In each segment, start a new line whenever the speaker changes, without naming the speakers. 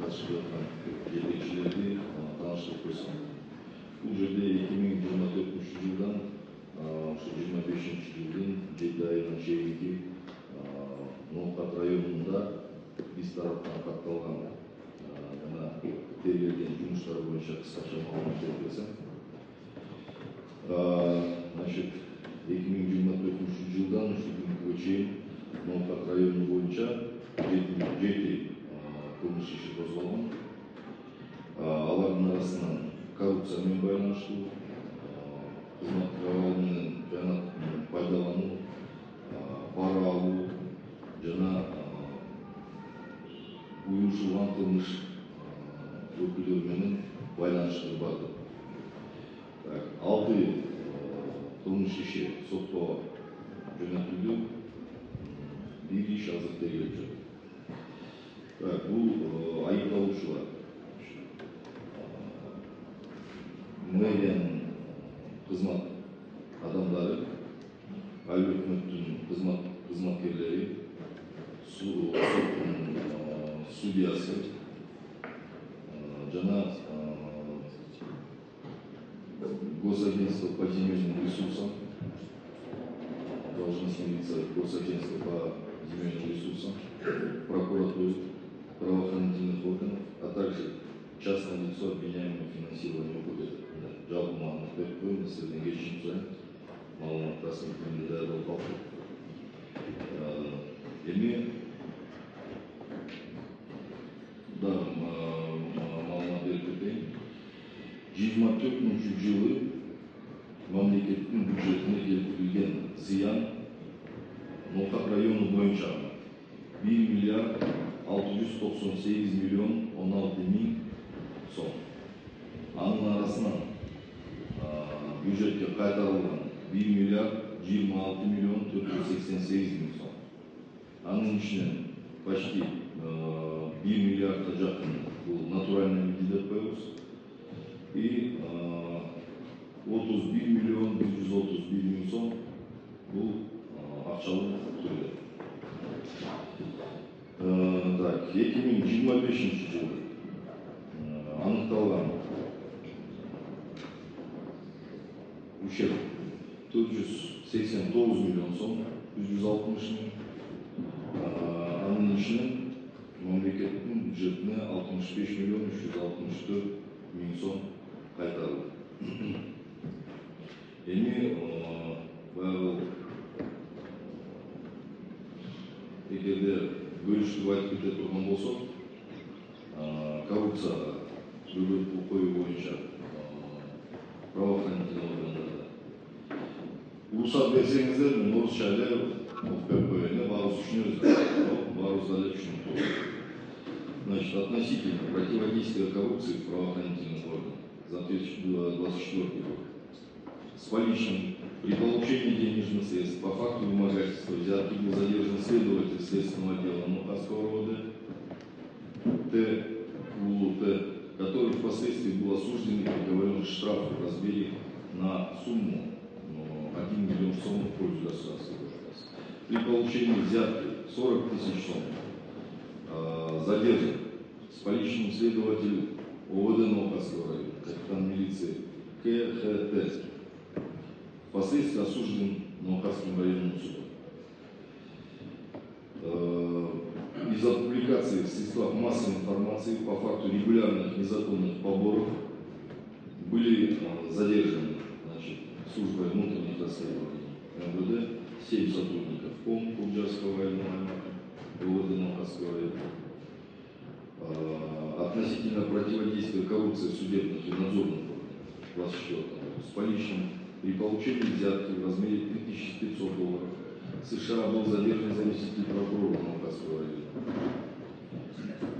катышып жаткан жетекчилерди тааныштырып койсом. Бул жерде 2024 жылдан ошо 25 жылдын 7 айына чейинки Ноокат районунда биз тараптан катталган жана тергелген жумуштар боюнча кыскача маалымат берип берсем. Значит, 2024 жылдан ушу күнгө чейин Ноокат району боюнча 7 кылмыш иши козголгон. Алардын арасынан коррупция менен байланыштуу, кызматтык абал менен жана пайдалануу, пара алуу жана уюшулган кылмыш өкүлдөрү менен байланыштуу барды. 6 кылмыш иши сотко жөнөтүлдү, 1 иш азыр тергелип жатат. Бул айыпталуучулар мэриянын кызмат адамдары, айыл өкмөттүн кызматкерлери, соттун судьясы жана госагентство по земельным ресурсам, должностные лица госагентства по земельным ресурсам, прокуратуры, правоохранительных органов, а также частное лицо, обвиняемое в финансировании ОПГ. Жалпы маалымат берип коеюн, сиздерден кечирим сурайм. Маалымат расмий даяр болуп калды. Эми маалымат берип кетейин. 24 жылы мамлекеттин бюджетине келтирилген зыян Ноокат району боюнча 1 миллиард 698 миллион 16 миң сом. Анын арасынан бюджетке кайтарылган 1 миллиард 26 миллион 488 миң сом. Анын ичинен почти 1 миллиардка жакын бул натуральный види деп коебуз. И 31 миллион 131 миң сом бул акчалык түрдө. Так, 2025 жылы аныкталган ущерб 489 миллион сом, 160 миң. Анын ичинен мамлекеттин бюджетине 65 миллион 364 миң сом кайтарылды. Эми баягы эгерде бөлүштүрүп айтып кете турган болсок, коррупцияга бөгөт коюу боюнча правоохранительный органдарда уруксат берсеңиздер, мен орусча эле окуп берип коеюн, баарыбыз түшүнөбүз, баарыбыз эле түшүнүктүү. Значит, относительно противодействия коррупции в правоохранительных органах за 2024 год с поличным при получении денежных средств по факту вымогательства взятки был задержан следователь следственного отдела Ноокатского РОВД ТУЛУТ, который впоследствии был осужден и приговорен к штрафу в размере на сумму 1 миллион сом в пользу государства. При получении взятки 40 тысяч сом задержан с поличным следователем ОВД Ноокатского района, капитан милиции КХТ, впоследствии осужден Ноокатским районным судом. Из-за публикации в средствах массовой информации по факту регулярных незаконных поборов были задержаны службой внутренних расследований МВД 7 сотрудников КОМ Кубджарского района, ОВД Ноокатского района. Относительно противодействия коррупции в судебных и надзорных органах 24 с поличным при получении взятки в размере $3500 США был задержан заместитель прокурора Ноокатского района.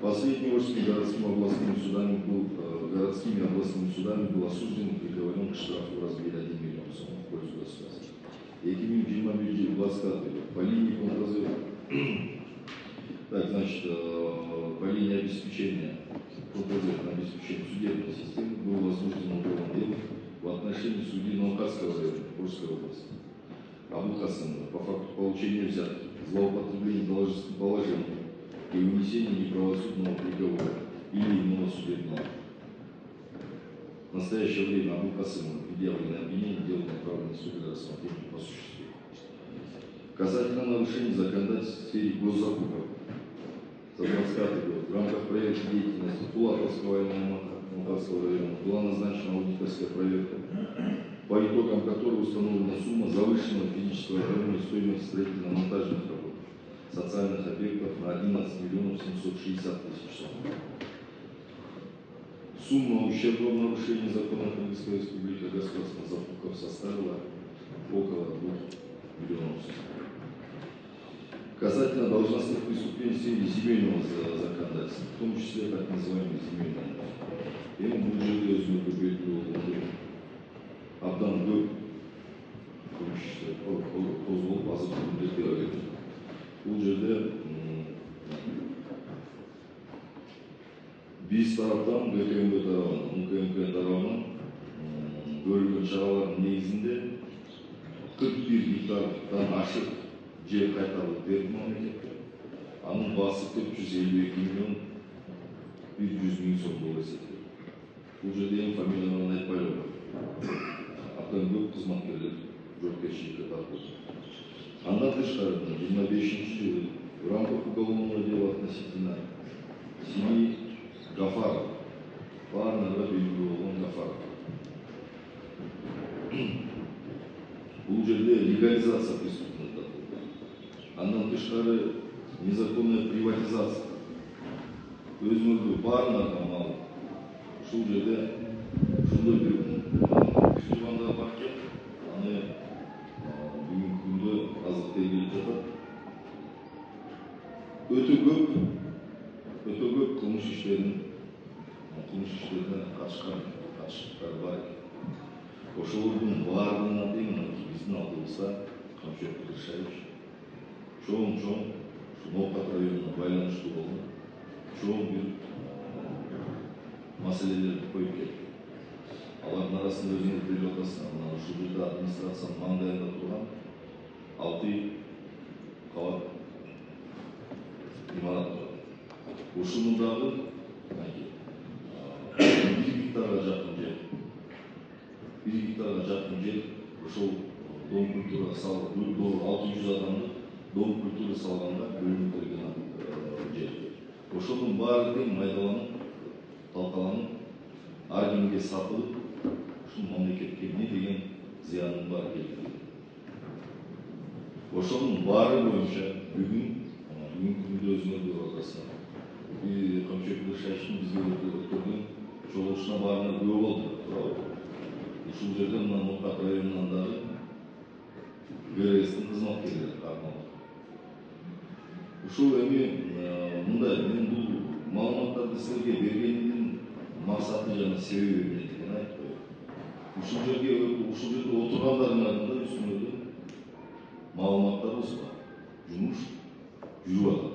Последним городскими областными судами был осужден и приговорен к штрафу в размере 1 миллион сом в пользу государства. 2020 по линии контрразведки. Так, значит, по линии обеспечения обеспечения судебной системы был возбужден уголовное дело в отношении судьи Ноокатского района Курской области Абу Хасанова по факту получения взятки, злоупотребления должностным положением и вынесения неправосудного приговора или иного судебного. В настоящее время Абулкасымову предъявлено обвинение, дело направлено в суд для рассмотрения по существу. Касательно нарушений законодательства в сфере госзакупок за 25 год в рамках проекта деятельности Пулатовского района Махатского района была назначена аудиторская проверка, по итогам которой установлена сумма завышенного физического уровня стоимости строительно-монтажных работ социальных объектов на 11 миллионов 760 тысяч сомов. Сумма ущерба в нарушении закона Кыргызской республики государственных закупков составила около 2 миллионов сомов. Касательно должностных преступлений в сфере земельного законодательства, в том числе так называемые земельные. Им будет өзінің абдан көп қозғалып азық түліктерді береді. Бұл жерде біз тараптан ГКМБ тарабынан, УКМК тарабынан көрілген шаралардың негізінде 41 гектардан ашық жер қайтарылып берді мемлекетке. Аның басы 452 миллион 100 мың сом болып есептеледі. Бұл жерде ең фамилияларын айтпайлы. Абдан көп қызметкерлер жауапкершілікке тартылды. Андан тышкары 25 жылы в рамках уголовного дела относительно семьи Гафаров, барлығы белгілі болған Гафаров. Бұл жерде легализация преступности тартылды. Андан тышкары незаконная приватизация. Өзіңізді барлығы мал. Шул жерде шундай бір күтіванда бар кен, аны бүгінгі күнде азық тегеліп жатыр. Өте көп қылмыс іштеріне қатысқандар бар екен. Ошолордун барлығына дейін біздің алдымызда Камчет Кудышевич чоң Ноқат районына байланышты болған чоң бір мәселелерді қойып кетті. Алардың арасында өзіңіз біліп отырсыз, ушул жерде администрацияның маңдайында тұрған 6 қабат имарат бар. Ушундағы 1 гектарға жақын жер, ошол дом культура салып, 600 адамды дом культура салғанда бөлінтірген жер. Ошолдун баары майдаланып, талқаланып, аргенге сатылып, ушул мамлекетке не деген зыяның бар келтірді. Ошонун баары боюнча бүгүн күндө өзүңөр көрүп атасыздар. Камчет Кудышевичтин бизге өткөргөн чогулушуна баарына күбө болду. Ушул жерде мына Ноқат районунан дагы ГРСтин кызматкерлери кармалды. Ушул эми мындай, мен бул маалыматтарды силерге бергениmin максаты жана себеби эмне экенин айтып коеюн. Ушул жерде отургандардын алдында үстүңөрдө маалыматтарыбыз бар. Жумуш жүрүп атат.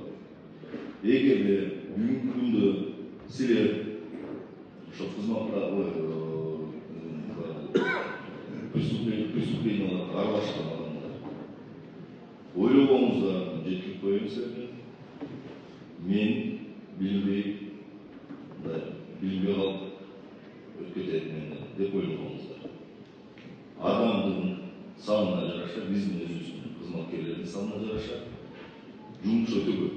Эгерде бүгүнкү күндө силер ошо преступленияларга аралашкан адамдар ойлогонуңуздар жеткирип коеюн силерге. Мен билинбей калып өтүп кетет мени деп ойлогонуңуздар. Адамдын санына жараша, биздин өзүбүздүн кызматкерлердин санына жараша жумуш өтө көп.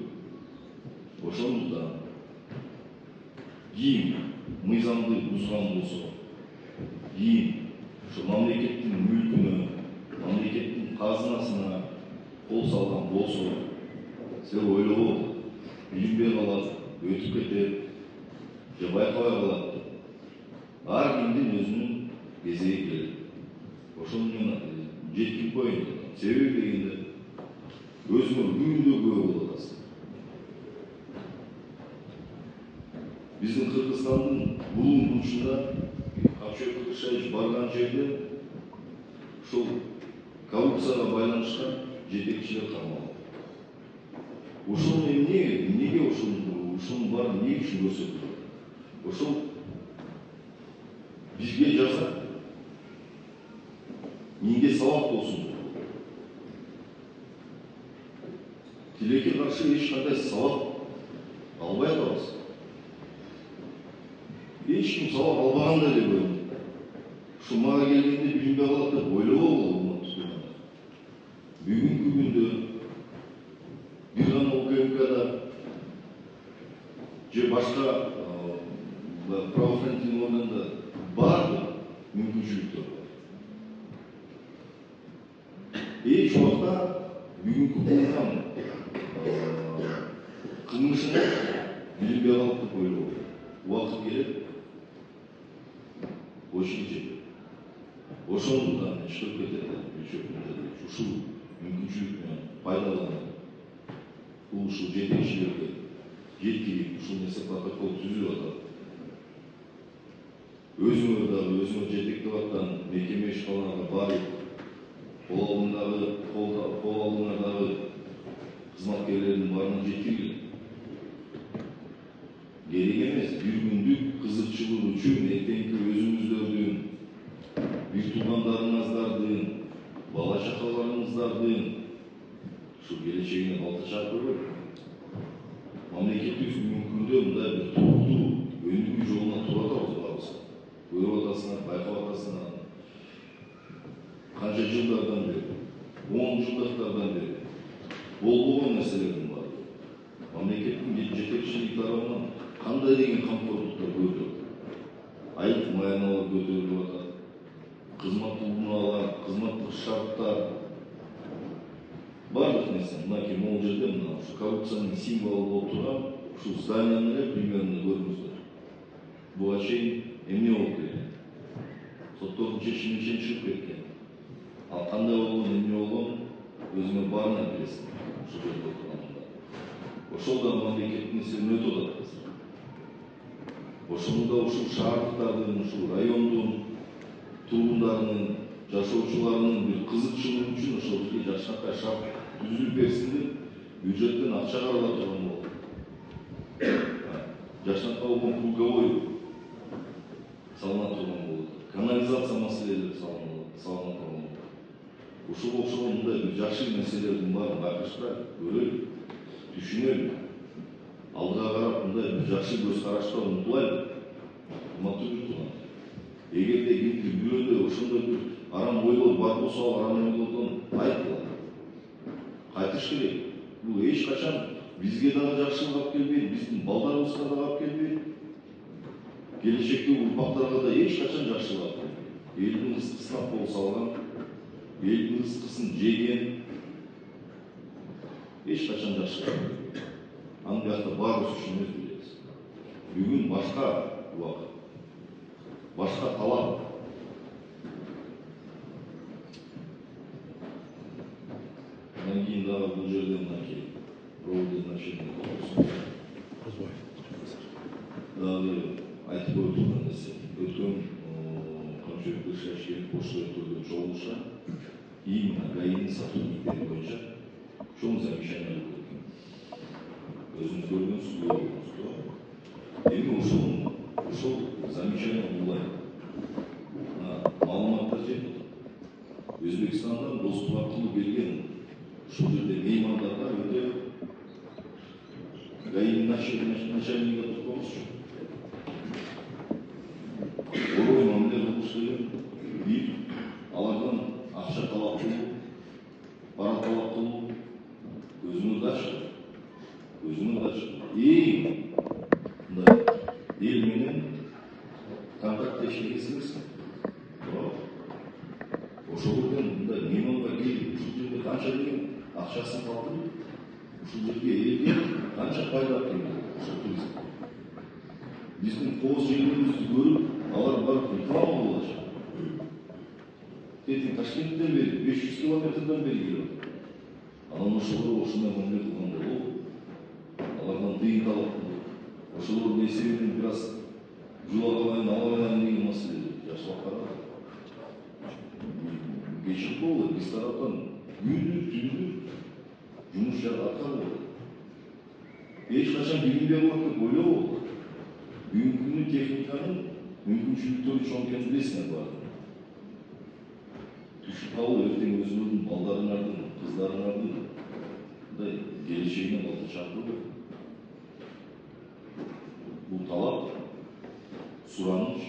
Ошондуктан кийин мыйзамды бузган болсо, кийин ошо мамлекеттин мүлкүнө, мамлекеттин казынасына кол салган болсо, силер ойлогон, билинбей калат, өтүп кетет, же байкабай калат. Ар кимдин өзүнүн кезеги келет. Ошону мен жеткирип коеюн. Себеби дегенде өзүңөр күндө күбө болуп атасыздар. Биздин Кыргызстандын булуң бурчунда Камчет Кудышевич барган жерде ушул коррупцияга байланышкан жетекчилер кармалды. Ошол эмнеге ушунун баарын эмне үчүн көрсөтүп? Ошол бизге жазат, менге сабак болсун. Тилекке каршы эч кандай сабак албай атабыз. ешкім сабақ албағандай деп ойлаймын. Шумаға келгенде білінбей қалады деп ойлауға болмады. Бүгінгі күнде bir ғана УКМК-да же башқа правоохранительный органда барлық мүмкіншіліктер бар. Еш уақытта бүгінгі қылған қылмышына білінбей қалды деп ойлау. Уақыт керек, очень жетеді. Ошондудан шығып кетеді, ушу мүмкіншілікпен пайдаланып, ушу жетекшілерге жеткилик ушул нерсе протокол түзүп атат. Өзүңөр дагы өзүңөр жетектеп аткан мекеме ишканаларга барып, кол алдыңардагы кызматкерлердин баарына жеткилик. Керек эмес, бир күндүк кызыкчылык үчүн эртеңки өзүңүздөрдүн, бир туугандарыңыздардын, бала чакаларыңыздардын ушу келечегине балта чаап көрбөйт. Мамлекеттик мүмкүндө мындай бир туруктуу өнүгүү жолуна тура атабыз баарыбыз. Көрүп атасыңар, байкап атасыңар. Канча жылдардан бери, 10 жылдыктардан бери болбогон нерселердин баары. Мамлекеттин жетекчилиги тарабынан кандай деген камкорлуктар көрүлөт. Айлык маяналар көтөрүлүп атат. Кызмат угуналар, кызматтык шарттар, барлық нерсе, мынакей могул жерде мына ушу коррупциянын символу болуп турган ушул зданияны эле примерно көрүңүздөр. Буга чейин эмне болуп келген? Соттордун чечими менен чыгып кеткен. Ал кандай болгон, эмне болгон өзүңөр баарына билесиңер. Ушул жерде отурганда. Ошол да мамлекеттин эсебинен өтүп атат. Ошону да ушул шаардыктардын, ушул райондун тургундарынын, жашоочуларынын бир кызыкчылыгы үчүн ошол бизге жакшынакай шарт түзүлүп берсин деп бюджеттен акча карала турган болду. Жакшынакай болгон круговой салына турган болду. Канализация маселелери салына турган болду. Ушуга окшогон мындай бир жакшы нерселердин баарын байкашпай көрөлү, түшүнөлү. Алдыга карап мындай бир жакшы көз караштан умтулайлы. Урматтуу журттуган. Эгерде кимдир бирөөдө ошондой бир арам ойлор бар болсо, арам ойлордон кайтылат. Кайтыш керек. Бул эч качан бизге дагы жакшылык алып келбейт, биздин балдарыбызга дагы алып келбейт. Келечектеги урпактарга да эч качан жакшылык алып келбейт. Элдин ыстыкысына кол салган, элдин ыстыкысын жеген эч качан жакшылык алып келбейт. Аны биякта баарыбыз түшүнөбүз, билебиз. Бүгүн башка убакыт, башка талап. Андан кийин дагы бул жерде мынакей проводный значение дагы айтып өтүлгөн нерсе. Өткөн Комчубек Бышашкелик бошлой түрдө чогулушта именно ГАИнин сотрудниктери боюнча чоң замечание болуп кеткен. Өзүңүз көргөнсүз, эми ушул замечание улай маалыматтар жетип атат. Өзбекстандан достук аркылуу келген ушул жерде меймандарга өтө ГАИнин начальниги токтомузчу. Орой мамиле кылыш деген бир алардан акча талап кылуу, пара талап кылуу өзүңөр да ачык. Эң мындай эл менен контакттешпегенсиңерсиң. Ошол жерден мындай мейманга келип, ушул жерде канча деген акчасын калтырып, ушул жерге элге канча пайда алып келген ошол турист. Биздин кооз жерлерибизди көрүп, алар барып реклама болочак. Тетиң Ташкенттен бери 500 километрден бери келип атат. Анан ошолор ушундай мамиле кылганда болобу? Алардан тыйын талап кылып, ошолордун эсебинен бир аз жулагалайын, алабайын деген маселе жакшылап карады. Кечирип болду, биз тараптан күндүз түндүз жумуш аткарылды. Эч качан билинбей калат деп ойлобу? Бүгүнкү күнү техниканын мүмкүнчүлүктөрү чоң экенин билесиңер баары. Түшүп калып, эртең өзүңөрдүн балдарыңардын, кыздарыңардын мындай келечегине балта чаап көрбөйт. Бул талап сурануш